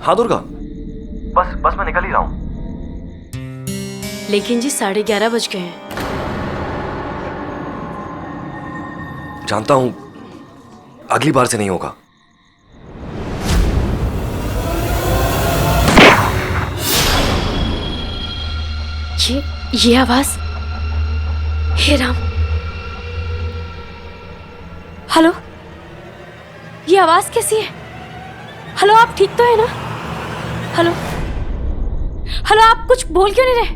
हाँ दुर्गा, बस मैं निकल ही रहा हूँ। लेकिन जी 11:30 बज गए हैं। जानता हूँ, अगली बार से नहीं होगा। ये आवाज, हे राम। हेलो, ये आवाज कैसी है? हेलो, आप ठीक तो है ना? हेलो हेलो, आप कुछ बोल क्यों नहीं रहे?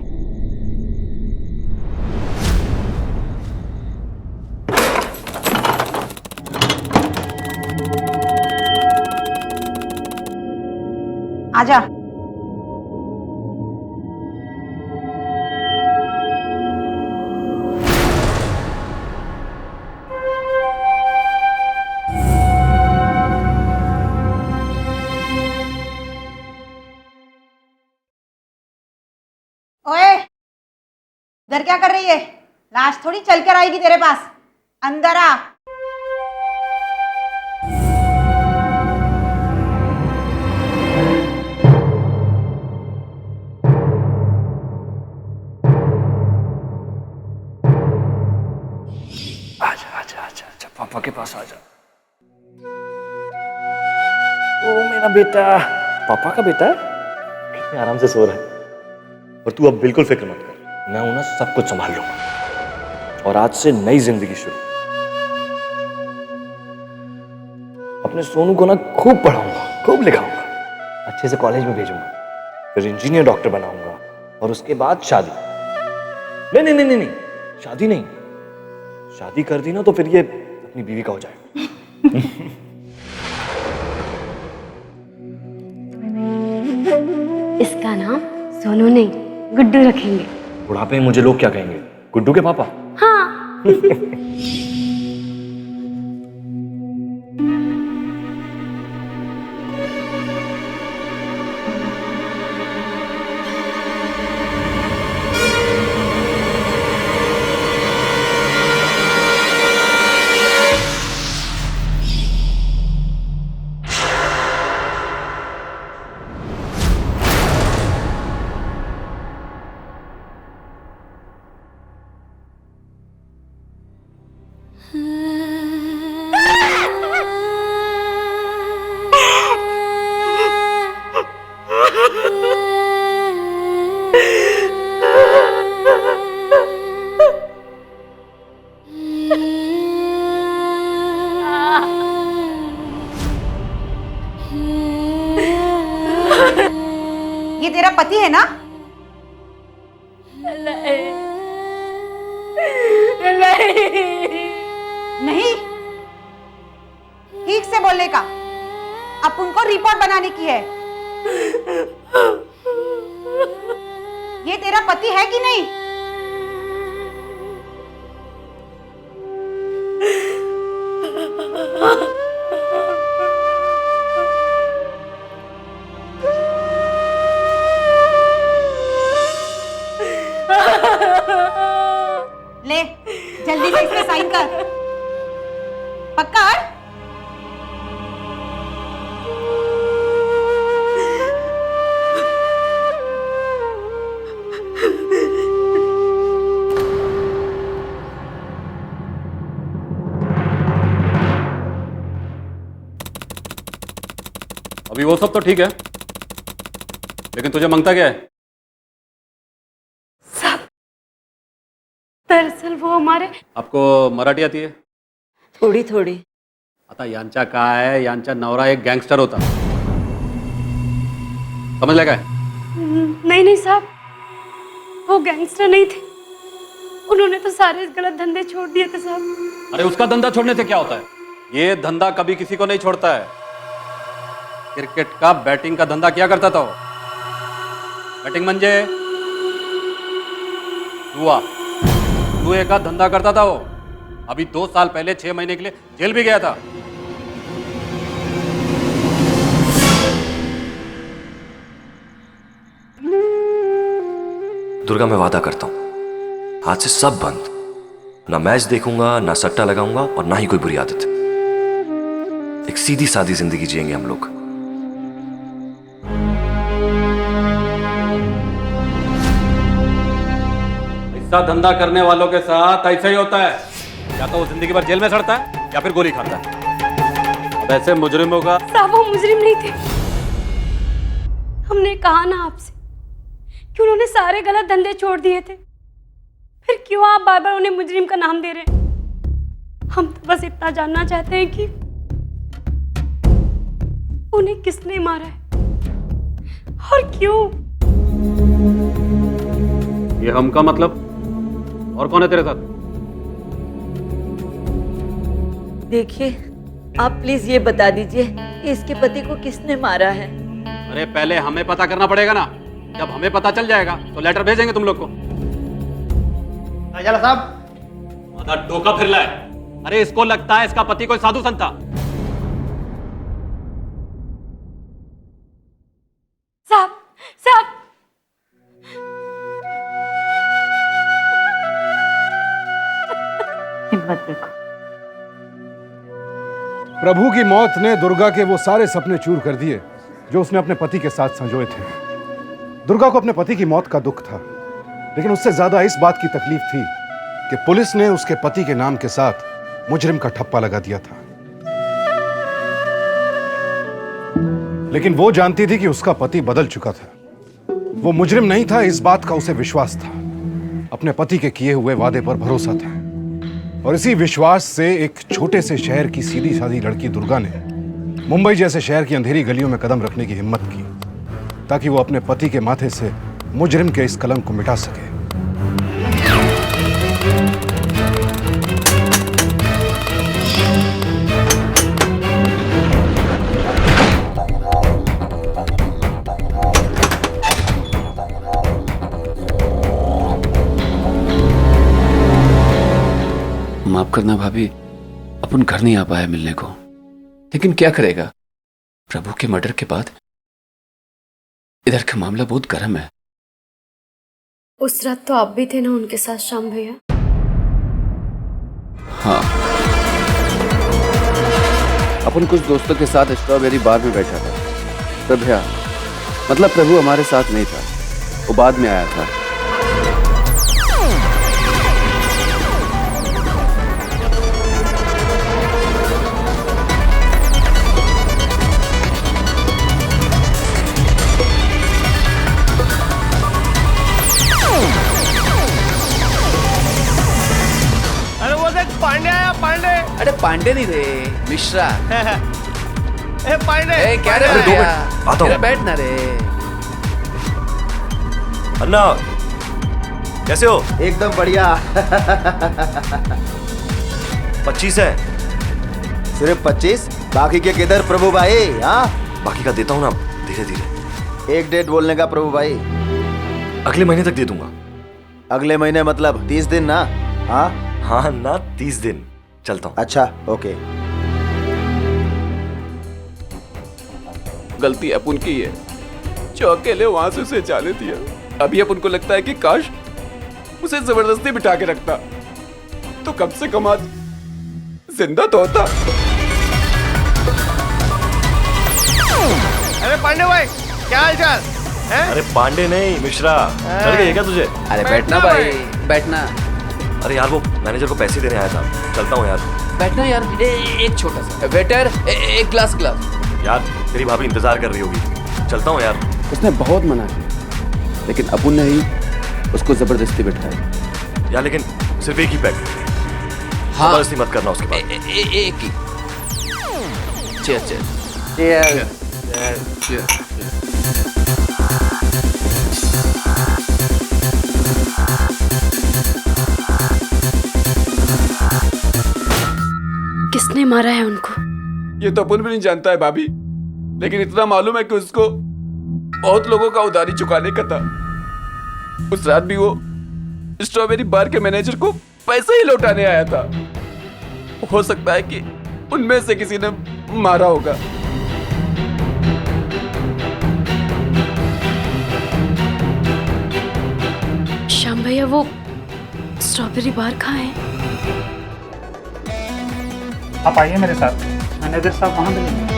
आजा। ओए, इधर क्या कर रही है? लाश थोड़ी चल कर आएगी तेरे पास। अंदर आ। आजा आजा आजा आजा, पापा के पास आजा। ओ मेरा बेटा, पापा का बेटा कितने आराम से सो रहा है। और तू अब बिल्कुल फिक्र मत कर, मैं हूं ना, सब कुछ संभाल लूंगा। और आज से नई जिंदगी शुरू। अपने सोनू को ना खूब पढ़ाऊंगा, खूब लिखाऊंगा, अच्छे से कॉलेज में भेजूंगा, फिर इंजीनियर डॉक्टर बनाऊंगा, और उसके बाद शादी। नहीं नहीं नहीं नहीं नहीं, शादी नहीं। शादी कर दी ना तो फिर ये अपनी बीवी का हो जाएगा। इसका नाम सोनू नहीं, गुड्डू रखेंगे। बुढ़ापे में मुझे लोग क्या कहेंगे? गुड्डू के पापा? हाँ। ये तेरा पति है ना? नहीं, ठीक से बोलने का। अब उनको रिपोर्ट बनाने की है। ये तेरा पति है कि नहीं? ले, जल्दी से इस पे साइन कर। पक्का? अभी वो सब तो ठीक है, लेकिन तुझे मांगता क्या है? दरअसल वो हमारे। आपको मराठी आती है? थोड़ी थोड़ी। आता यांचा काय है, यांचा नवरा एक गैंगस्टर होता, समझ लगा है? नहीं नहीं साहब, वो गैंगस्टर नहीं थे। उन्होंने तो सारे गलत धंधे छोड़ दिए थे साहब। अरे उसका धंधा छोड़ने से क्या होता है? ये धंधा कभी किसी को नहीं छोड़ता है। क्रिकेट का, बैटिंग का धंधा क्या करता था वो? बैटिंग म्हणजे जुए का धंधा करता था वो। अभी 2 साल पहले 6 महीने के लिए जेल भी गया था। दुर्गा, मैं वादा करता हूं, आज से सब बंद। ना मैच देखूंगा, ना सट्टा लगाऊंगा, और ना ही कोई बुरी आदत। एक सीधी सादी जिंदगी जिएंगे हम लोग। ऐसा धंधा करने वालों के साथ ऐसा ही होता है, या तो वो जिंदगी भर जेल में सड़ता है या फिर गोली खाता है। अब ऐसे मुजरिमों का साहब वो मुजरिम नहीं थे। हमने कहा ना आपसे कि उन्होंne सारे गलत धंधे छोड़ दिए थे, फिर क्यों आप बार बार उन्हें मुजरिम का नाम दे रहे हैं? हम तो बस इतना जानना चाहते हैं कि उन्हें किसने मारा है और क्यों? ये हम का मतलब? और कौन है तेरे साथ? देखिए, आप प्लीज ये बता दीजिए कि इसके पति को किसने मारा है। अरे पहले हमें पता करना पड़ेगा ना। जब हमें पता चल जाएगा तो लेटर भेजेंगे तुम लोग को। साहब आधा टोका फिर लाए। अरे इसको लगता है इसका पति कोई साधु संत था। साहब साहब हिम्मत रखो। प्रभु की मौत ने दुर्गा के वो सारे सपने चूर कर दिए जो उसने अपने पति के साथ संजोए थे। दुर्गा को अपने पति की मौत का दुख था, लेकिन उससे ज्यादा इस बात की तकलीफ थी कि पुलिस ने उसके पति के नाम के साथ मुजरिम का ठप्पा लगा दिया था। लेकिन वो जानती थी कि उसका पति बदल चुका था। वो मुजरिम नहीं था, इस बात का उसे विश्वास था। अपने पति के किए हुए वादे पर भरोसा था, और इसी विश्वास से एक छोटे से शहर की सीधी सादी लड़की दुर्गा ने मुंबई जैसे शहर की अंधेरी गलियों में कदम रखने की हिम्मत की, ताकि वो अपने पति के माथे से मुजरिम के इस कलंक को मिटा सके। माफ करना भाभी, अपन घर नहीं आ पाया मिलने को, लेकिन क्या करेगा, प्रभु के मर्डर के बाद इधर का मामला बहुत गर्म है। उस रात तो आप भी थे ना उनके साथ श्याम भैया? हाँ, अपन कुछ दोस्तों के साथ स्ट्रॉबेरी बार में बैठा था। प्रभु मतलब प्रभु हमारे साथ नहीं था, वो बाद में आया था। अरे पांडे नहीं रे, मिश्रा। ए पांडे, ए क्या रे अरे 2 भैया? मिनट आता हूँ। इधर बैठ ना रे। अन्ना कैसे हो? एकदम बढ़िया। 25 है। सिर्फ 25? बाकी के किधर प्रभु भाई? हाँ, बाकी का देता हूँ ना धीरे धीरे। एक डेट बोलने का प्रभु भाई। अगले महीने तक दे दूंगा। अगले महीने मतलब 30 दिन ना? हाँ हाँ ना, 30 दिन। चलता हूँ। अच्छा ओके। गलती अपन की है, जो अकेले वहां से उसे जाने दिया। अभी अपन को लगता है कि काश उसे जबरदस्ती बिठा के रखता तो कम से कम आज जिंदा तो होता। अरे पांडे भाई, क्या हाल चाल है? अरे पांडे नहीं, मिश्रा। चल गई क्या तुझे? अरे बैठना भाई, बैठना। अरे यार वो मैनेजर को पैसे देने आया था, चलता हूँ यार। बैठना यार। एक छोटा सा वेटर, एक ग्लास। यार तेरी भाभी इंतजार कर रही होगी, चलता हूँ यार। उसने बहुत मना किया, लेकिन अपुन ने ही उसको जबरदस्ती बिठाया। यार लेकिन सिर्फ एक ही पैक। हाँ, जबरदस्ती मत करना उसके बाद। एक ही। चेयर। किसने मारा है उनको? ये तो अपन भी नहीं जानता है भाभी, लेकिन इतना मालूम है कि उसको बहुत लोगों का उधारी चुकाने का था। उस रात भी वो स्ट्रॉबेरी बार के मैनेजर को पैसे ही लौटाने आया था। हो सकता है कि उनमें से किसी ने मारा होगा। श्याम भैया वो स्ट्रॉबेरी बार कहाँ है? आप आइए मेरे साथ, मैनेजर साहब वहाँ मिलेंगे।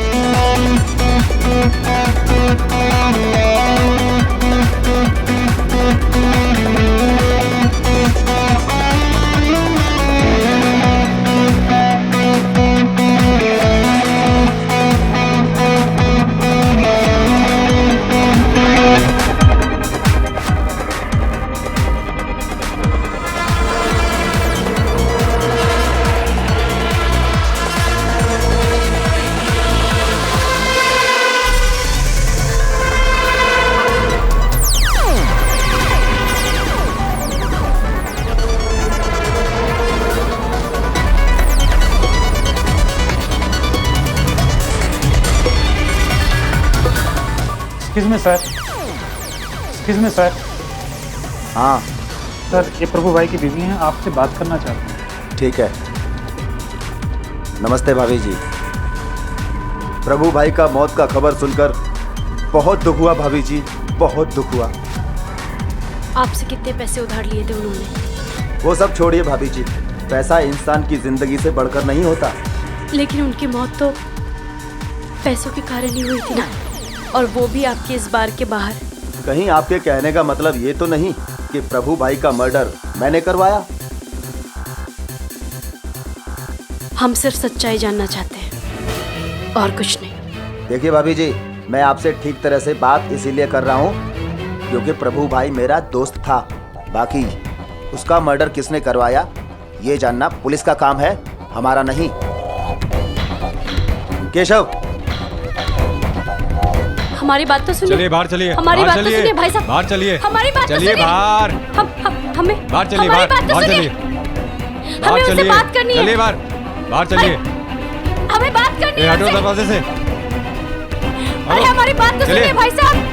Excuse me sir, excuse me sir. हाँ सर, ये प्रभु भाई की बीवी हैं, आपसे बात करना चाहते हैं। ठीक है। नमस्ते भाभी जी। प्रभु भाई का मौत का खबर सुनकर बहुत दुख हुआ भाभी जी, बहुत दुख हुआ। आपसे कितने पैसे उधार लिए थे उन्होंने? वो सब छोड़िए भाभी जी, पैसा इंसान की जिंदगी से बढ़कर नहीं होता। लेकिन उनकी मौत तो पैसों के कारण ही हुई थी ना, और वो भी आपके इस बार के बाहर। कहीं आपके कहने का मतलब ये तो नहीं कि प्रभु भाई का मर्डर मैंने करवाया? हम सिर्फ सच्चाई जानना चाहते हैं और कुछ नहीं। देखिए भाभी जी, मैं आपसे ठीक तरह से बात इसीलिए कर रहा हूँ क्योंकि प्रभु भाई मेरा दोस्त था। बाकी उसका मर्डर किसने करवाया ये जानना पुलिस का काम है, हमारा नहीं। केशव, हमारी बात तो सुनिए। चलिए बाहर चलिए, हमारी बात तो सुनिए भाई साहब। बाहर चलिए, हमारी बात तो चलिए सुनिए। बाहर, हमें बाहर चलिए, हमारी बाहर बात तो बाहर सुनिए। चलिए, हमें उससे बात करनी है। चलिए बाहर, बाहर चलिए, हमें बात करनी है हटो उससे। दरवाजे से। अरे हमारी बात तो सुनिए भाई साहब।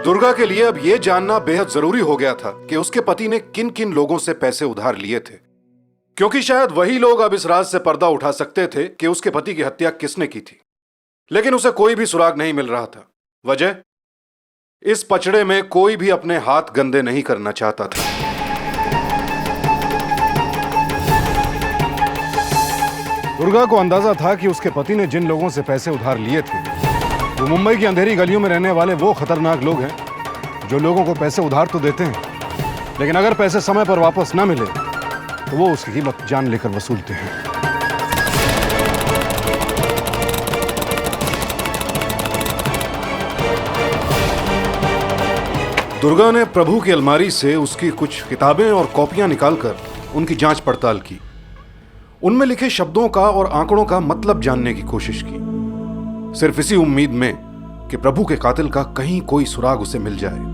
दुर्गा के लिए अब यह जानना बेहद जरूरी हो गया था कि उसके पति ने किन किन लोगों से पैसे उधार लिए थे, क्योंकि शायद वही लोग अब इस राज से पर्दा उठा सकते थे कि उसके पति की हत्या किसने की थी। लेकिन उसे कोई भी सुराग नहीं मिल रहा था। वजह, इस पचड़े में कोई भी अपने हाथ गंदे नहीं करना चाहता था। दुर्गा को अंदाजा था कि उसके पति ने जिन लोगों से पैसे उधार लिए थे वो मुंबई की अंधेरी गलियों में रहने वाले वो खतरनाक लोग हैं जो लोगों को पैसे उधार तो देते हैं, लेकिन अगर पैसे समय पर वापस ना मिले तो वो उसकी कीमत जान लेकर वसूलते हैं। दुर्गा ने प्रभु की अलमारी से उसकी कुछ किताबें और कॉपियां निकालकर उनकी जांच पड़ताल की। उनमें लिखे शब्दों का और आंकड़ों का मतलब जानने की कोशिश की, सिर्फ इसी उम्मीद में कि प्रभु के कातिल का कहीं कोई सुराग उसे मिल जाए।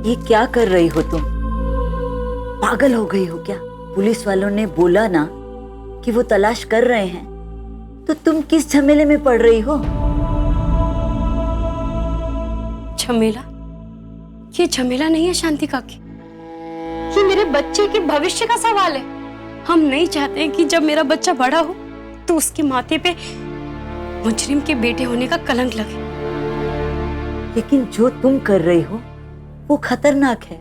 ये क्या कर रही हो तुम? पागल हो गई हो क्या? पुलिस वालों ने बोला ना कि वो तलाश कर रहे हैं, तो तुम किस झमेले में पड़ रही हो? झमेला? ये झमेला नहीं है शांति काकी, ये मेरे बच्चे के भविष्य का सवाल है। हम नहीं चाहते कि जब मेरा बच्चा बड़ा हो तो उसके माथे पे मुजरिम के बेटे होने का कलंक लगे। लेकिन जो तुम कर रही हो वो खतरनाक है।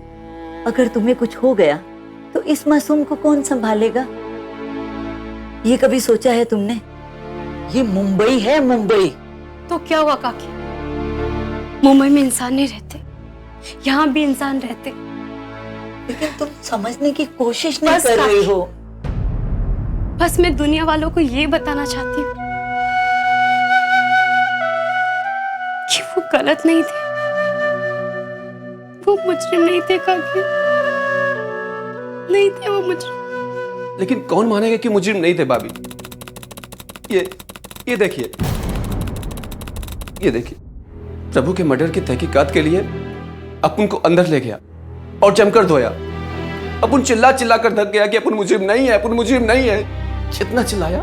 अगर तुम्हें कुछ हो गया तो इस मासूम को कौन संभालेगा? ये कभी सोचा है तुमने? ये मुंबई है, मुंबई। तो क्या हुआ काकी? मुंबई में इंसान नहीं रहते, यहाँ भी इंसान रहते। लेकिन तुम समझने की कोशिश नहीं कर रही हो। बस मैं दुनिया वालों को ये बताना चाहती हूँ कि वो गलत नहीं थे, वो मुजरिम नहीं थे काकी, नहीं थे वो मुजरिम। लेकिन कौन मानेगा कि मुजरिम नहीं थे भाभी? ये देखिए, ये देखिए, प्रभु के मर्डर की तहकीकात के लिए अपुन को अंदर ले गया और जमकर धोया। अपुन चिल्ला चिल्ला कर थक गया कि अपुन मुजरिम नहीं है, अपुन मुजरिम नहीं है। जितना चिल्लाया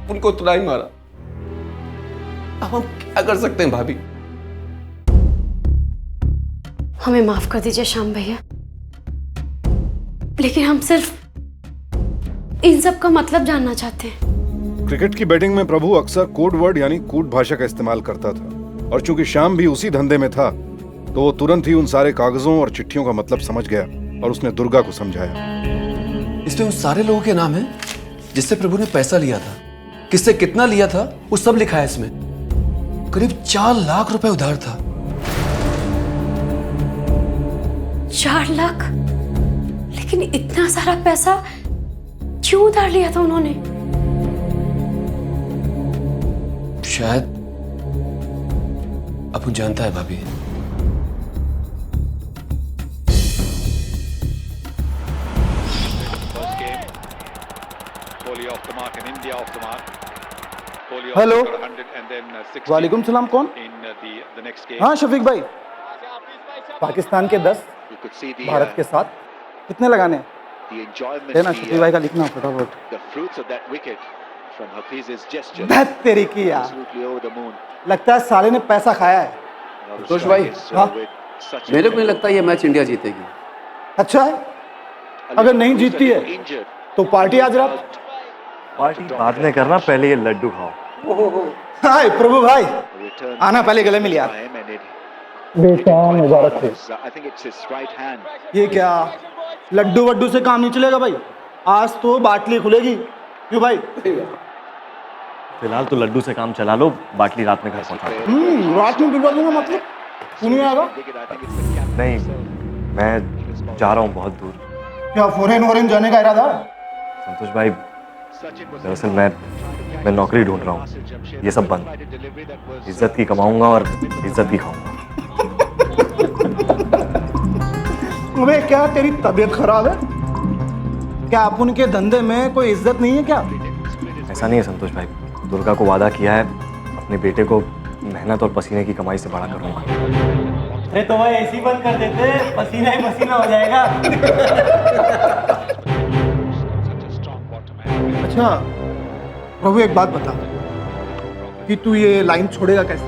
उनको उतना ही मारा। अब हम क्या कर सकते हैं भाभी? हमें माफ कर दीजिए श्याम भैया, लेकिन हम सिर्फ इन सब का मतलब जानना चाहते हैं। क्रिकेट की बैटिंग में प्रभु अक्सर कोड वर्ड यानी कूट भाषा का इस्तेमाल करता था, और चूंकि श्याम भी उसी धंधे में था तो वो तुरंत ही उन सारे कागजों और चिट्ठियों का मतलब समझ गया और उसने दुर्गा को समझाया। इसमें उन सारे लोगों के नाम हैं जिससे प्रभु ने पैसा लिया था, किससे कितना लिया था वो सब लिखा है इसमें। करीब 4 लाख रुपए उधार था। 4 लाख? लेकिन इतना सारा पैसा क्यों उधार लिया था उन्होंने? शायद अपुन जानता है भाभी। हेलो, वालेकुम सलाम। कौन? हाँ शफीक भाई। पाकिस्तान के 10, भारत के 7, कितने लगाने हैं? देना शफीक भाई का लिखना फटाफट। तेरी की यार, लगता है साले ने पैसा खाया है। संतोष भाई, हाँ? मेरे को नहीं लगता ये मैच इंडिया जीतेगी। अच्छा है, अगर नहीं जीतती है तो पार्टी आज रात। पार्टी बाद में करना, पहले ये लड्डू खाओ। हाय प्रभु भाई, आना पहले गले मिल यार। बेटा मुबारक हो। ये क्या लड्डू वड्डू से काम नहीं चलेगा भाई, आज तो बाटली खुलेगी। क्यों भाई? फिलहाल तो लड्डू से काम चला लो, बाटली रात में घर पहुंचा दो। रात में भिजवा दूंगा, मतलब तू नहीं आएगा? नहीं, मैं जा रहा हूँ बहुत दूर। क्या फॉरेन वॉरेन जाने का इरादा? संतोष भाई, दरअसल मैं नौकरी ढूंढ रहा हूँ। ये सब बंद। इज्जत की कमाऊंगा और इज्जत की खाऊंगा। अबे क्या तेरी तबीयत खराब है क्या? आप उनके धंधे में कोई इज्जत नहीं है क्या? ऐसा नहीं है संतोष भाई, दुर्गा को वादा किया है अपने बेटे को मेहनत और पसीने की कमाई से बड़ा करूंगा। अरे तो भाई एसी बंद कर देते, पसीना ही पसीना हो जाएगा। अच्छा प्रभु, एक बात बता कि तू ये लाइन छोड़ेगा कैसे?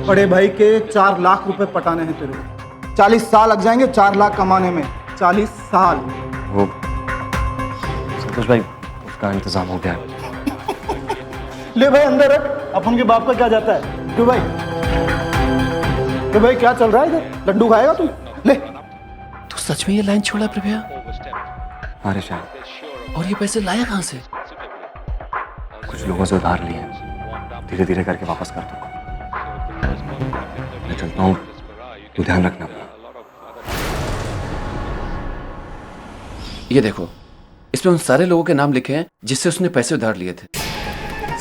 बड़े भाई के 4 लाख रुपए पटाने हैं तेरे को। 40 साल लग जाएंगे 4 लाख कमाने में। 40 साल। वो संतोष भाई, उसका इंतजाम हो गया है। ले भाई अंदर रख, अपन के बाप का क्या जाता है? क्यों भाई? तो भाई क्या चल रहा है इधर? लड्डू खाएगा तू? ले। तू सच में ये लाइन छोड़ा प्रभया? अरे शायद। और ये पैसे लाया कहाँ से? कुछ लोगों से उधार लिए, धीरे धीरे करके वापस कर दूंगा। मैं चलता हूँ, तू ध्यान रखना अपना। ये देखो, इसमें उन सारे लोगों के नाम लिखे हैं जिससे उसने पैसे उधार लिए थे।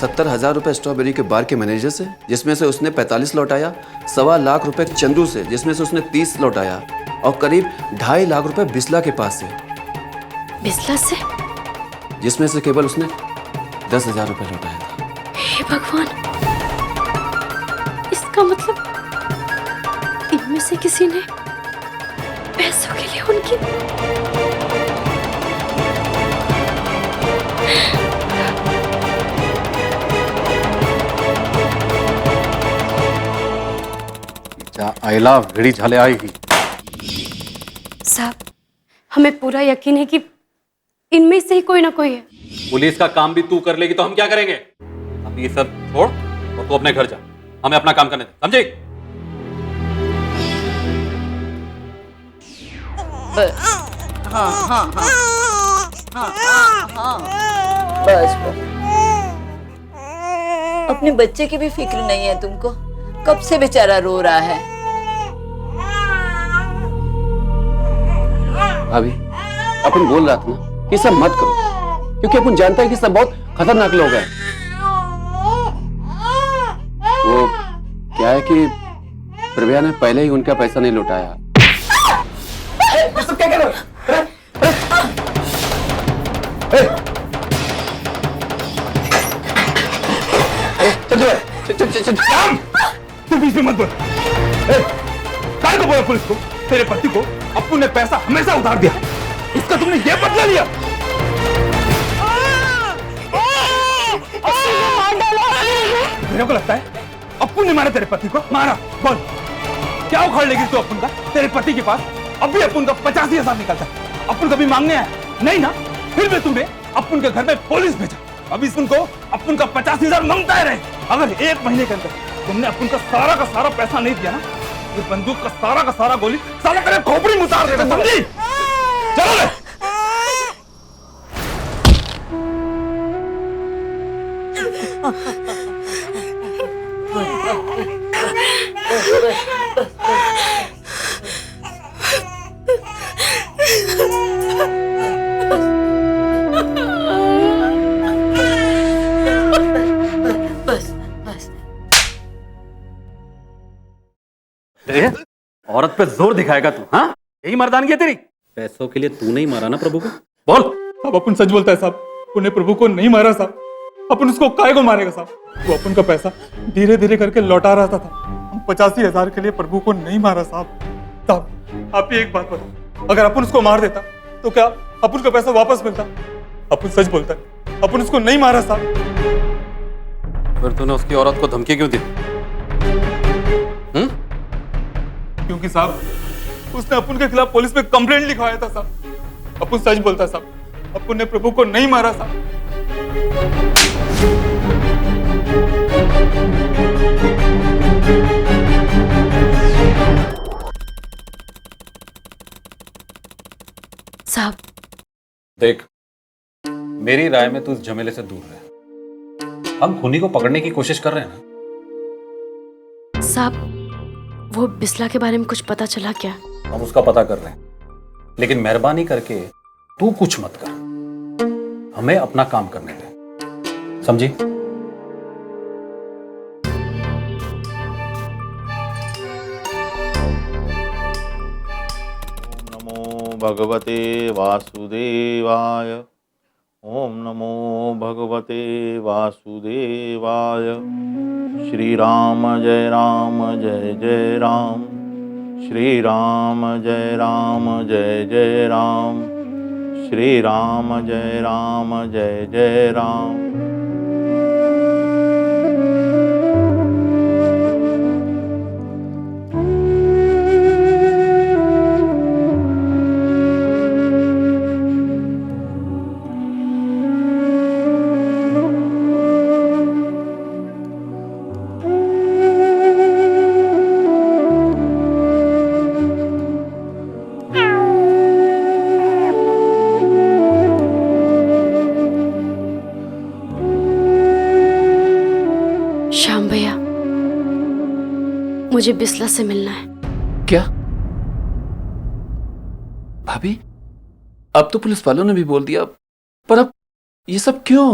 70,000 रुपए स्ट्रॉबेरी के बार के मैनेजर से, जिसमें से उसने 45 लौटाया, 1.25 लाख रुपए चंदू से, जिसमें से उसने 30 लौटाया, और करीब 2.5 लाख रुपए बिस्ला के पास से, बिस्ला से? जिसमें से केवल उसने 10,000 रुपए लौटाया था। हे भगवान, इसका मतलब इनमें से किसी ने पैसों के लिए उनकी आयला घड़ी झाले आएगी। साहब, हमें पूरा यकीन है कि इनमें से ही कोई ना कोई है। पुलिस का काम भी तू कर लेगी तो हम क्या करेंगे? अब ये सब छोड़ और तू अपने घर जा, हमें अपना काम करने दे, समझे? हाँ हाँ हाँ हाँ हाँ, बस बस। अपने बच्चे की भी फिक्र नहीं है तुमको? कब से बेचारा रो रहा है। भाभी, अपन बोल रहा था ना कि सब मत करो, क्योंकि अपन जानता है कि सब बहुत खतरनाक लोग हैं। वो क्या है कि प्रभया ने पहले ही उनका पैसा नहीं लौटाया। सब क्या कर रहे हो? चल तू बीच में मत बोल। काय को बोला पुलिस को? तेरे पति को अप्पू ने पैसा हमेशा उधार दिया, इसका तुमने ये बदला लिया? मेरे को लगता है अप्पू ने मारा तेरे पति को। मारा? बोल, क्या उखाड़ लेगी तू अप्पू का? तेरे पति के पास अभी अप्पू का 85,000 निकलता है। अप्पू कभी मांगने आया नहीं ना? फिर भी तुमने अप्पू के घर में पुलिस भेजा। अभी उनको अप्पू का 85,000 मांगता रहे। अगर 1 महीने के अंदर तुमने अप्पू का सारा पैसा नहीं दिया ना, ये बंदूक का सारा गोली साला तेरे खोपड़ी में उतार देगा, समझी? चलो ले। बस बस औरत पे जोर दिखाएगा तू? हाँ, यही मर्दानगी है तेरी? पैसों के लिए तूने ही मारा ना प्रभु को? बोल। अब अपन सच बोलता है साहब, उन्हें प्रभु को नहीं मारा साहब। अपन उसको काय को मारेगा साहब? वो अपन का पैसा धीरे धीरे करके लौटा रहा था। हम 85,000 के लिए प्रभु को नहीं मारा साहब। साहब आप ही एक बात बताओ, अगर अपन उसको मार देता तो क्या अपन का पैसा वापस मिलता? अपन सच बोलता है, अपन उसको नहीं मारा साहब। फिर तूने उसकी औरत को धमकी क्यों दी? क्योंकि साहब उसने अपन के खिलाफ पुलिस में कंप्लेंट लिखवाया था साहब। अपन सच बोलता है साहब, अपन ने प्रभु को नहीं मारा साहब। साहब देख, मेरी राय में तू इस झमेले से दूर रहे। हम खूनी को पकड़ने की कोशिश कर रहे हैं ना। साहब, वो बिस्ला के बारे में कुछ पता चला क्या? हम उसका पता कर रहे हैं, लेकिन मेहरबानी करके तू कुछ मत कर। हमें अपना काम करने दे, समझी? भगवते वासुदेवाय। ओम नमो भगवते वासुदेवाय। श्री राम जय जय राम। श्री राम जय जय राम। श्री राम जय राम। श्याम भैया, मुझे बिस्ला से मिलना है। क्या भाभी, अब तो पुलिस वालों ने भी बोल दिया, पर अब ये सब क्यों?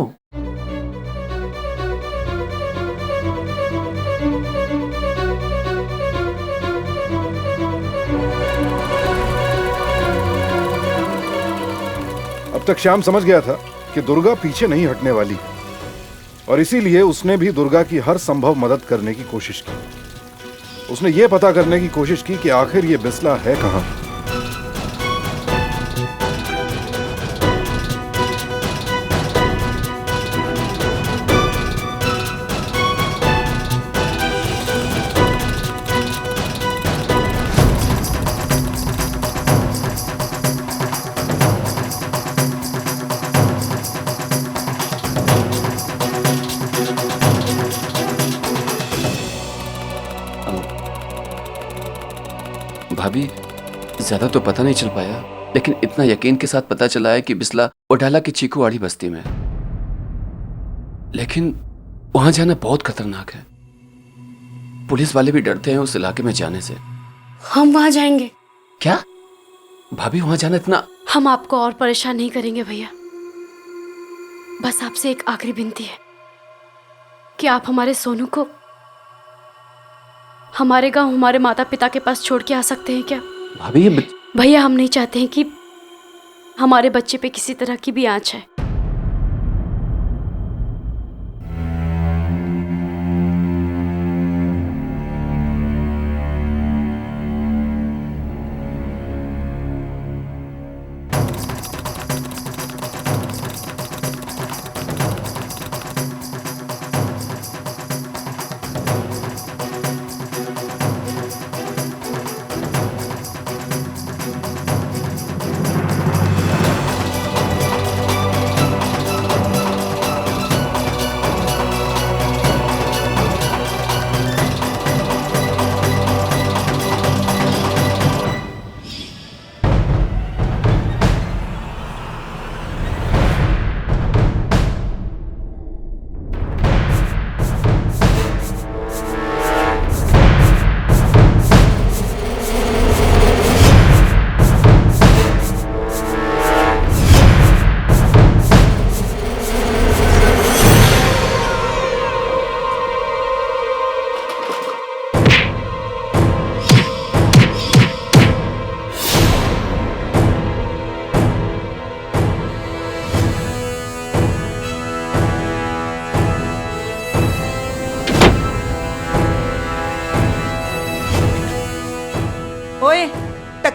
अब तक श्याम समझ गया था कि दुर्गा पीछे नहीं हटने वाली है, और इसीलिए उसने भी दुर्गा की हर संभव मदद करने की कोशिश की। उसने ये पता करने की कोशिश की कि आखिर ये बिस्ला है कहां। भाभी, ज्यादा तो पता नहीं चल पाया, लेकिन इतना यकीन के साथ पता चला है कि बिस्ला ओडाला की चीकूवाड़ी बस्ती में। लेकिन वहां जाना बहुत खतरनाक है। पुलिस वाले भी डरते हैं उस इलाके में जाने से। हम वहां जाएंगे। क्या भाभी, वहां जाना इतना? हम आपको और परेशान नहीं करेंगे भैया। बस आपसे एक आखिरी विनती है कि आप हमारे सोनू को हमारे गांव, हमारे माता पिता के पास छोड़ के आ सकते हैं क्या? भाभी, ये भैया, हम नहीं चाहते हैं कि हमारे बच्चे पे किसी तरह की भी आंच है।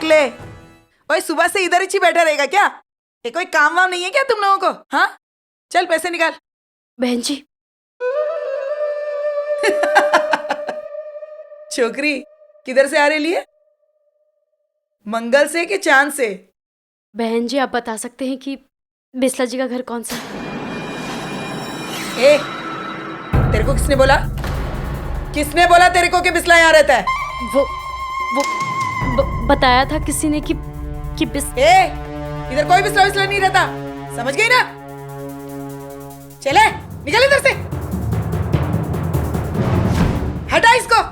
निकले। ओए सुबह से इधर ही बैठा रहेगा क्या? ये कोई काम वाम नहीं है क्या तुम लोगों को? हाँ चल पैसे निकाल। बहन जी छोकरी किधर से आ रही है? मंगल से कि चांद से? बहन जी आप बता सकते हैं कि बिस्ला जी का घर कौन सा है? ए, तेरे को किसने बोला? किसने बोला तेरे को कि बिस्ला यहाँ रहता है? वो बताया था किसी ने कि इधर कोई बिस्ला विस्ला नहीं रहता, समझ गई ना? चले निकल इधर से, हटा इसको।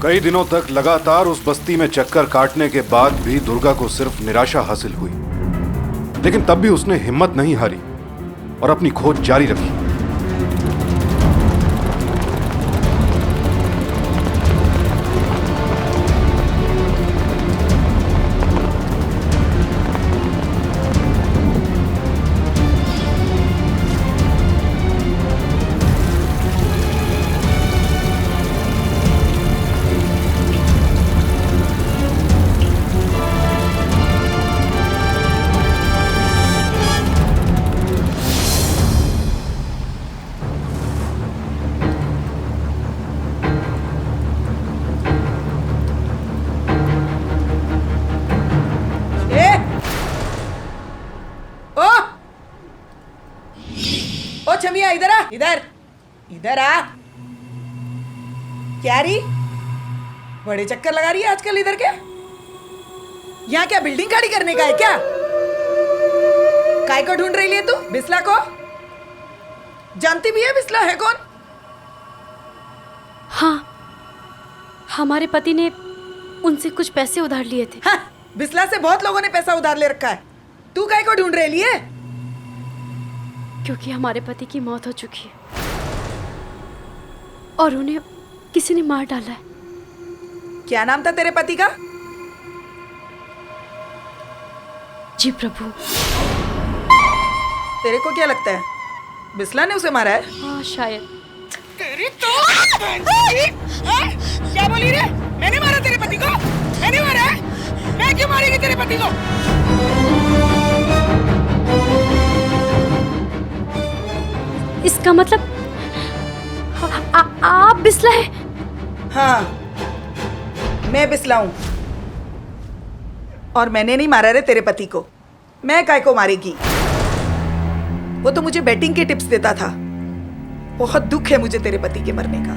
कई दिनों तक लगातार उस बस्ती में चक्कर काटने के बाद भी दुर्गा को सिर्फ निराशा हासिल हुई, लेकिन तब भी उसने हिम्मत नहीं हारी और अपनी खोज जारी रखी। छमिया इधर आ, इधर इधर आ। क्या रही बड़े चक्कर लगा रही है आजकल इधर के? यहाँ क्या बिल्डिंग खड़ी करने का है क्या? काय को ढूंढ रही है तू? बिस्ला को जानती भी है? बिस्ला है कौन? हाँ हमारे पति ने उनसे कुछ पैसे उधार लिए थे। हाँ, बिस्ला से बहुत लोगों ने पैसा उधार ले रखा है। तू काय को ढूंढ रही है? क्योंकि हमारे पति की मौत हो चुकी है और उन्हें किसी ने मार डाला है। क्या नाम था तेरे पति का? जी प्रभु। तेरे को क्या लगता है बिस्ला ने उसे मारा है? हाँ शायद। तेरी तो क्या बोली रे? मैंने मारा तेरे पति को? मैंने मारा है? मैं क्यों मारेगी तेरे पति को? इसका मतलब आप बिस्ला है? हाँ मैं बिस्ला हूं और मैंने नहीं मारा रे तेरे पति को। मैं काय को मारेगी? वो तो मुझे बैटिंग के टिप्स देता था। बहुत दुख है मुझे तेरे पति के मरने का।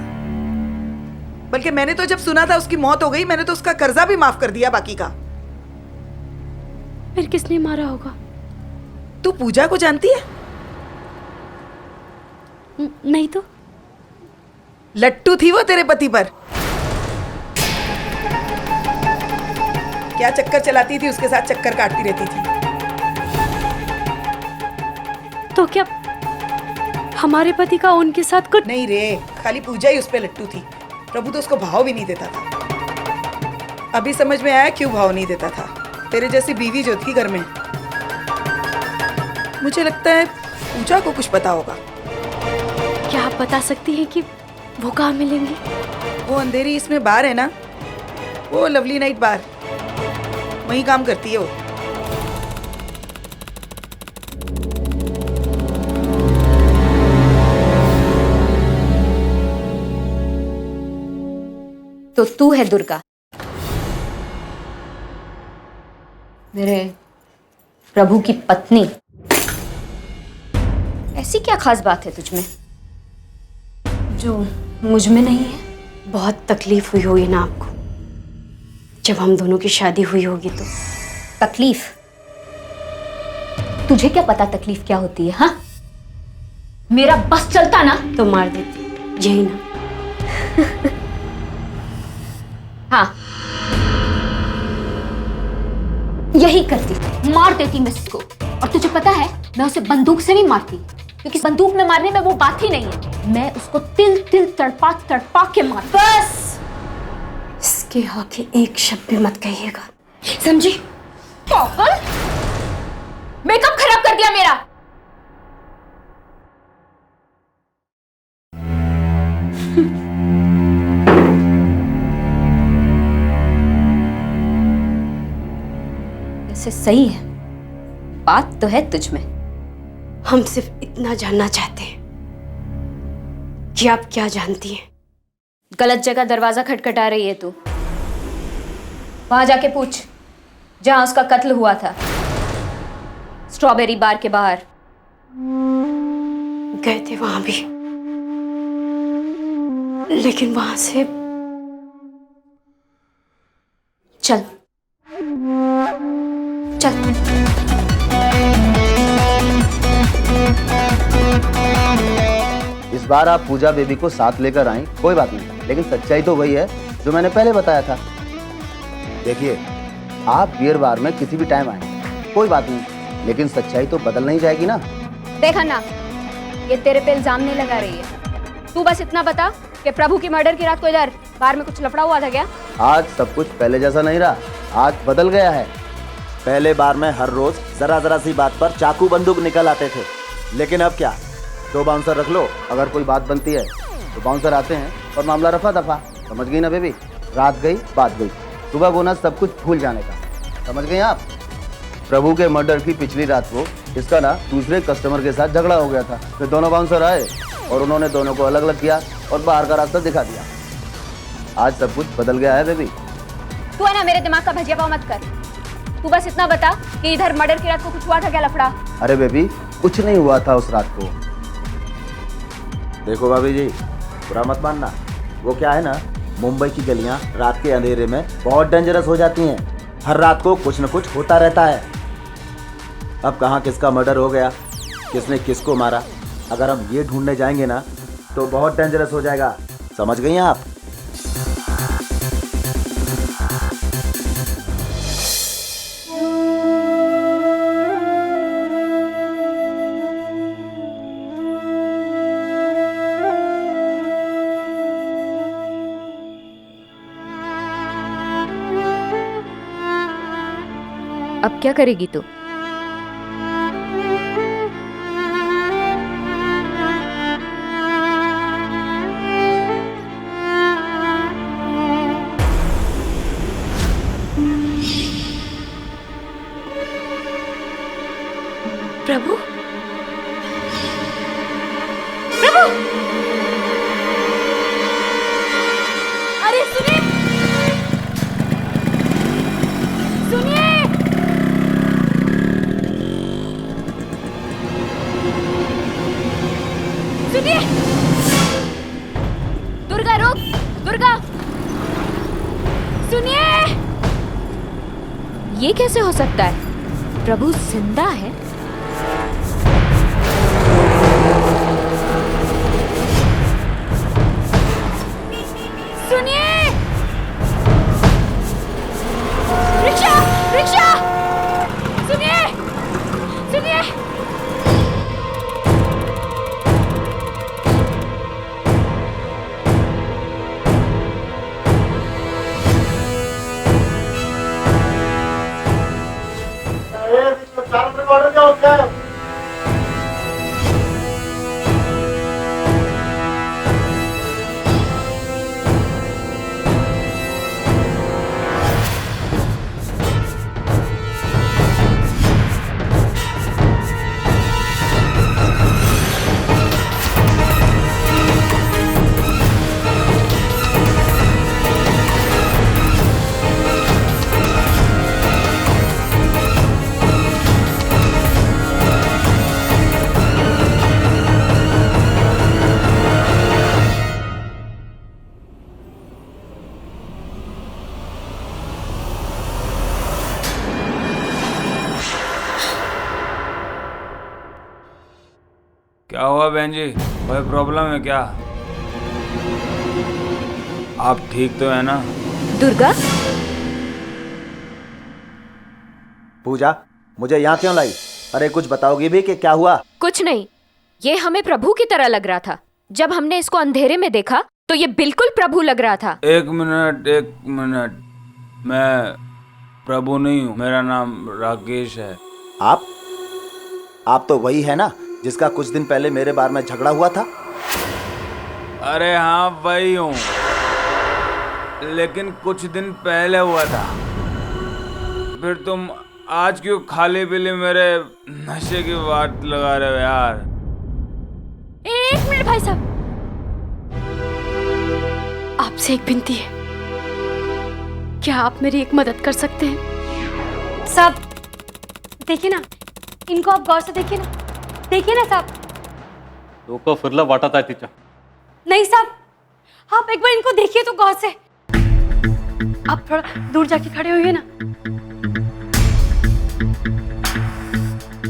बल्कि मैंने तो जब सुना था उसकी मौत हो गई, मैंने तो उसका कर्जा भी माफ कर दिया बाकी का। फिर किसने मारा होगा? तू पूजा को जानती है? नहीं तो। लट्टू थी वो तेरे पति पर। क्या चक्कर चलाती थी उसके साथ, चक्कर काटती रहती थी। तो क्या हमारे पति का उनके साथ कुछ? नहीं रे, खाली पूजा ही उस पे लट्टू थी। प्रभु तो उसको भाव भी नहीं देता था। अभी समझ में आया क्यों भाव नहीं देता था। तेरे जैसी बीवी जो थी घर में, मुझे लगता है पूजा को कुछ पता होगा। क्या आप बता सकती हैं कि वो कहाँ मिलेंगी? वो अंधेरी इसमें बार है ना, वो लवली नाइट बार, वहीं काम करती है वो। तो तू है दुर्गा? मेरे प्रभु की पत्नी। ऐसी क्या खास बात है तुझ में जो मुझ में नहीं है? बहुत तकलीफ हुई होगी ना आपको जब हम दोनों की शादी हुई होगी तो। तकलीफ? तुझे क्या पता तकलीफ क्या होती है? हाँ, मेरा बस चलता ना तो मार देती, यही ना? हाँ, यही करती, मार देती मैं इसको। और तुझे पता है, मैं उसे बंदूक से नहीं मारती, क्योंकि बंदूक में मारने में वो बात ही नहीं है। मैं उसको तिल तिल तड़पा तड़पा के मार। बस इसके आगे एक शब्द भी मत कहिएगा, समझी? पागल, मेकअप खराब कर दिया मेरा। वैसे सही है, बात तो है तुझ में। हम सिर्फ इतना जानना चाहते हैं कि आप क्या जानती हैं। गलत जगह दरवाजा खटखटा रही है तू। वहां जाके पूछ जहां उसका कत्ल हुआ था, स्ट्रॉबेरी बार के बाहर। गए थे वहां भी, लेकिन वहां से चल चल। इस बार आप पूजा बेबी को साथ लेकर आई, कोई बात नहीं, लेकिन सच्चाई तो वही है जो मैंने पहले बताया था। देखिए, आप बियर बार में किसी भी टाइम आए, कोई बात नहीं, लेकिन सच्चाई तो बदल नहीं जाएगी ना। देखा ना, ये तेरे पे इल्जाम नहीं लगा रही है। तू बस इतना बता कि प्रभु की मर्डर की रात को इधर बार में कुछ लफड़ा हुआ था क्या? आज सब कुछ पहले जैसा नहीं रहा, आज बदल गया है। पहले बार में हर रोज जरा जरा सी बात पर चाकू बंदूक निकल आते थे, लेकिन अब क्या, 2 बाउंसर रख लो, अगर कोई बात बनती है तो बाउंसर आते हैं और मामला रफा दफा। समझ गई ना बेबी? रात गई बात गई, सुबह बोना सब कुछ भूल जाने का। समझ गई आप? प्रभु के मर्डर की पिछली रात को इसका ना दूसरे कस्टमर के साथ झगड़ा हो गया था, फिर दोनों बाउंसर आए और उन्होंने दोनों को अलग अलग किया और बाहर का रास्ता दिखा दिया। आज सब कुछ बदल गया है बेबी। तू है ना, मेरे दिमाग का भजिया पाव मत कर। तू बस इतना बता कि इधर मर्डर की रात को कुछ हुआ था क्या लफड़ा? अरे बेबी, कुछ नहीं हुआ था उस रात को। देखो भाभी जी, बुरा मत मानना, वो क्या है ना, मुंबई की गलियां रात के अंधेरे में बहुत डेंजरस हो जाती हैं। हर रात को कुछ न कुछ होता रहता है। अब कहाँ किसका मर्डर हो गया, किसने किसको मारा, अगर हम ये ढूंढने जाएंगे ना तो बहुत डेंजरस हो जाएगा। समझ गई आप? अब क्या करेगी तू? प्रभु, प्रभु, अरे सुनिए, सुनिए, सुनिए, दुर्गा रुक, दुर्गा, सुनिए। ये कैसे हो सकता है? प्रभु जिंदा है? सुनिए, रिक्शा, रिक्शा, सुनिए, सुनिए। ऑर्डर क्या हो क्या हुआ बहन जी, कोई प्रॉब्लम है क्या? आप ठीक तो है ना? दुर्गा, पूजा, मुझे यहाँ क्यों लाई? अरे कुछ बताओगी भी कि क्या हुआ? कुछ नहीं, ये हमें प्रभु की तरह लग रहा था। जब हमने इसको अंधेरे में देखा तो ये बिल्कुल प्रभु लग रहा था। एक मिनट, मैं प्रभु नहीं हूँ, मेरा नाम राकेश है। आप तो वही है ना जिसका कुछ दिन पहले मेरे बार में झगड़ा हुआ था? अरे हाँ वही हूँ, लेकिन कुछ दिन पहले हुआ था। फिर तुम आज क्यों खाली पीली मेरे नशे की बात लगा रहे हो यार? एक मिनट भाई साहब, आपसे एक विनती है, क्या आप मेरी एक मदद कर सकते हैं? साहब देखिए ना, इनको आप गौर से देखिए ना साहब। डोकं फिरलं वाटत आहे तिच्या। नहीं साहब, आप एक बार इनको देखिए तो गौर से। आप थोड़ा दूर जाके खड़े होइए ना।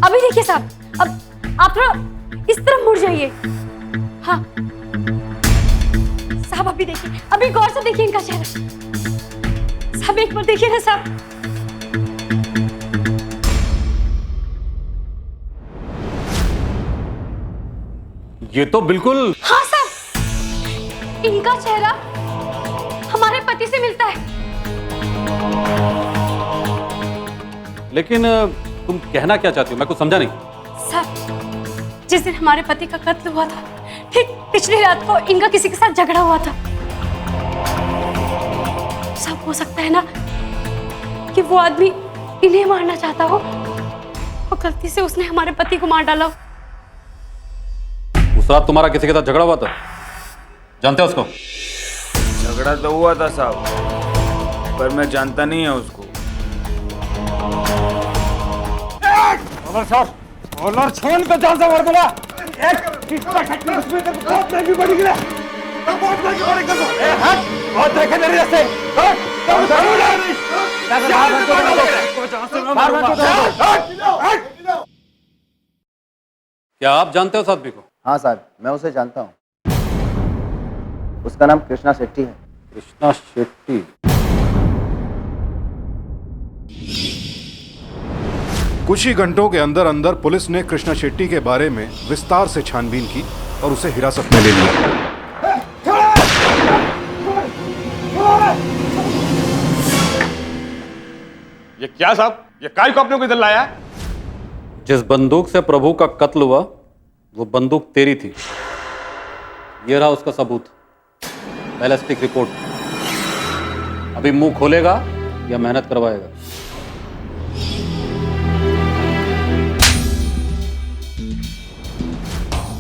अभी देखिए साहब, अब आप थोड़ा इस तरफ मुड़ जाइए। हाँ साहब, अभी देखिए, अभी गौर से देखिए इनका चेहरा। साहब एक बार देखिए ना साहब। ये तो बिल्कुल। हाँ साहब, इनका चेहरा हमारे पति से मिलता है। लेकिन तुम कहना क्या चाहती हो, मैं कुछ समझा नहीं। सर, जिस दिन हमारे पति का कत्ल हुआ था, ठीक पिछली रात को इनका किसी के साथ झगड़ा हुआ था। सब हो सकता है ना कि वो आदमी इन्हें मारना चाहता हो और गलती से उसने हमारे पति को मार डाला हो। उस रात तुम्हारा किसी के साथ झगड़ा हुआ था, जानते हो उसको? झगड़ा तो हुआ था साहब, पर मैं जानता नहीं है उसको। और छोड़ तो जान से मार दूंगा। बहुत महंगी पड़ेगी ना, बहुत महंगी पड़ेगी। बहुत देखे मेरे रास्ते। क्या आप जानते हो उस आदमी को? हाँ सर, मैं उसे जानता हूँ। उसका नाम कृष्णा शेट्टी है। कृष्णा शेट्टी? कुछ ही घंटों के अंदर अंदर पुलिस ने कृष्णा शेट्टी के बारे में विस्तार से छानबीन की और उसे हिरासत में ले लिया। ये क्या साहब, ये काय को अपने को इधर लाया? जिस बंदूक से प्रभु का कत्ल हुआ वो बंदूक तेरी थी। ये रहा उसका सबूत, बैलिस्टिक रिपोर्ट। अभी मुंह खोलेगा या मेहनत करवाएगा?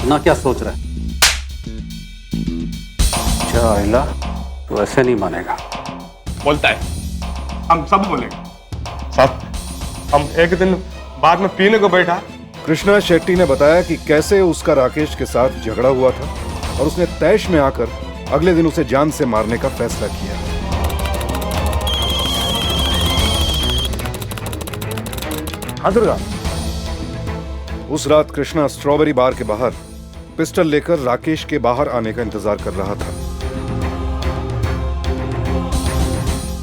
ना क्या सोच रहा है? चाइला तो ऐसे नहीं मानेगा। बोलता है, हम सब बोलेंगे। साहब, हम एक दिन बाद में पीने को बैठा। कृष्णा शेट्टी ने बताया कि कैसे उसका राकेश के साथ झगड़ा हुआ था और उसने तैश में आकर अगले दिन उसे जान से मारने का फैसला किया। हाँ दुर्गा, उस रात कृष्णा स्ट्रॉबेरी बार के बाहर पिस्टल लेकर राकेश के बाहर आने का इंतजार कर रहा था।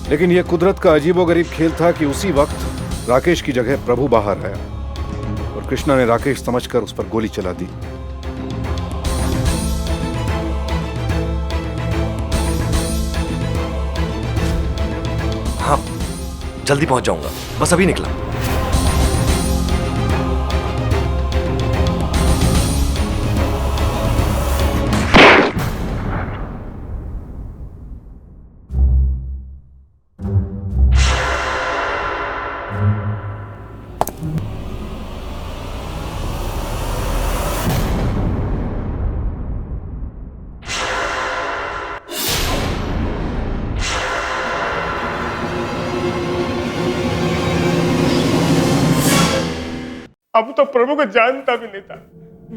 लेकिन यह कुदरत का अजीबोगरीब खेल था कि उसी वक्त राकेश की जगह प्रभु बाहर आया और कृष्णा ने राकेश समझकर उस पर गोली चला दी। हाँ, जल्दी पहुंच जाऊंगा, बस अभी निकला। अब तो प्रभु को जानता भी नहीं था।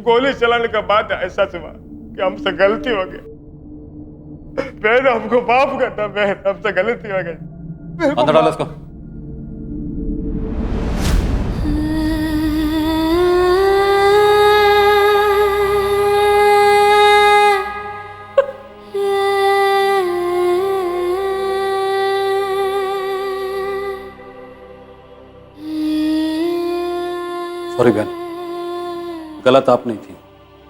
गोली चलाने के बाद ऐसा हुआ कि हमसे गलती हो गई। मैंने हमको माफ करता, मैं हमसे गलती हो गई। अंदर डालो इसको। सॉरी बहन, गलत आप नहीं थी,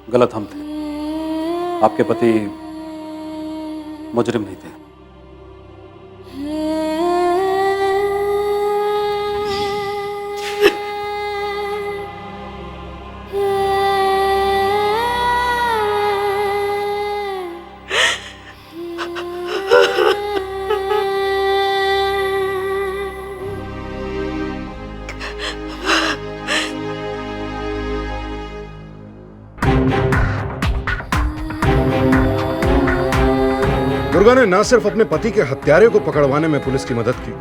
गलत हम थे। आपके पति मुजरिम नहीं थे। दुर्गा ने न सिर्फ अपने पति के हत्यारे को पकड़वाने में पुलिस की मदद की,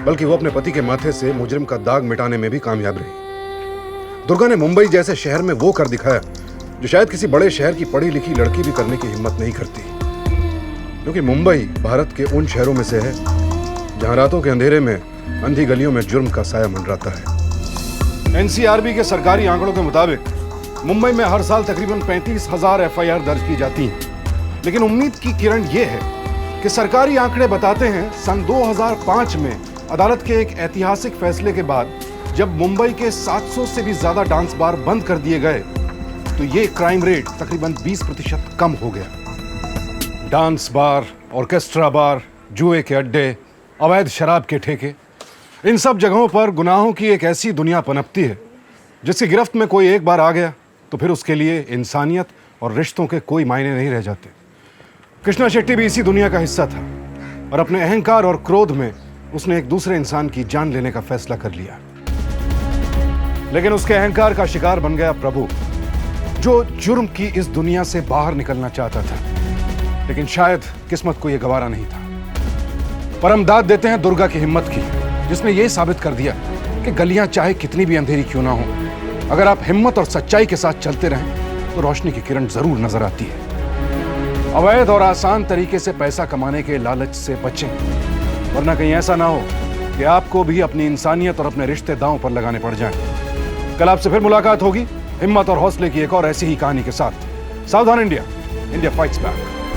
बल्कि वो अपने पति के माथे से मुजरिम का दाग मिटाने में भी कामयाब रही। दुर्गा ने मुंबई जैसे शहर में वो कर दिखाया जो शायद किसी बड़े शहर की पढ़ी लिखी लड़की भी करने की हिम्मत नहीं करती, क्योंकि मुंबई भारत के उन शहरों में से है जहां रातों के अंधेरे में अंधी गलियों में जुर्म का साया मंडराता है। एनसीआरबी के सरकारी आंकड़ों के मुताबिक मुंबई में हर साल तकरीबन 35,000 एफआईआर दर्ज की जाती हैं। लेकिन उम्मीद की किरण ये है कि सरकारी आंकड़े बताते हैं सन 2005 में अदालत के एक ऐतिहासिक फैसले के बाद जब मुंबई के 700 से भी ज्यादा डांस बार बंद कर दिए गए तो ये क्राइम रेट तकरीबन 20% कम हो गया। डांस बार, ऑर्केस्ट्रा बार, जुए के अड्डे, अवैध शराब के ठेके, इन सब जगहों पर गुनाहों की एक ऐसी दुनिया पनपती है जिसकी गिरफ्त में कोई एक बार आ गया तो फिर उसके लिए इंसानियत और रिश्तों के कोई मायने नहीं रह जाते। कृष्णा शेट्टी भी इसी दुनिया का हिस्सा था और अपने अहंकार और क्रोध में उसने एक दूसरे इंसान की जान लेने का फैसला कर लिया। लेकिन उसके अहंकार का शिकार बन गया प्रभु, जो जुर्म की इस दुनिया से बाहर निकलना चाहता था, लेकिन शायद किस्मत को यह गवारा नहीं था। पर हम दाद देते हैं दुर्गा की हिम्मत की, जिसने यह साबित कर दिया कि गलियां चाहे कितनी भी अंधेरी क्यों ना हो, अगर आप हिम्मत और सच्चाई के साथ चलते रहें तो रोशनी की किरण जरूर नजर आती है। अवैध और आसान तरीके से पैसा कमाने के लालच से बचें, वरना कहीं ऐसा ना हो कि आपको भी अपनी इंसानियत और अपने रिश्ते दांव पर लगाने पड़ जाएं। कल आपसे फिर मुलाकात होगी हिम्मत और हौसले की एक और ऐसी ही कहानी के साथ। सावधान इंडिया, इंडिया फाइट्स बैक।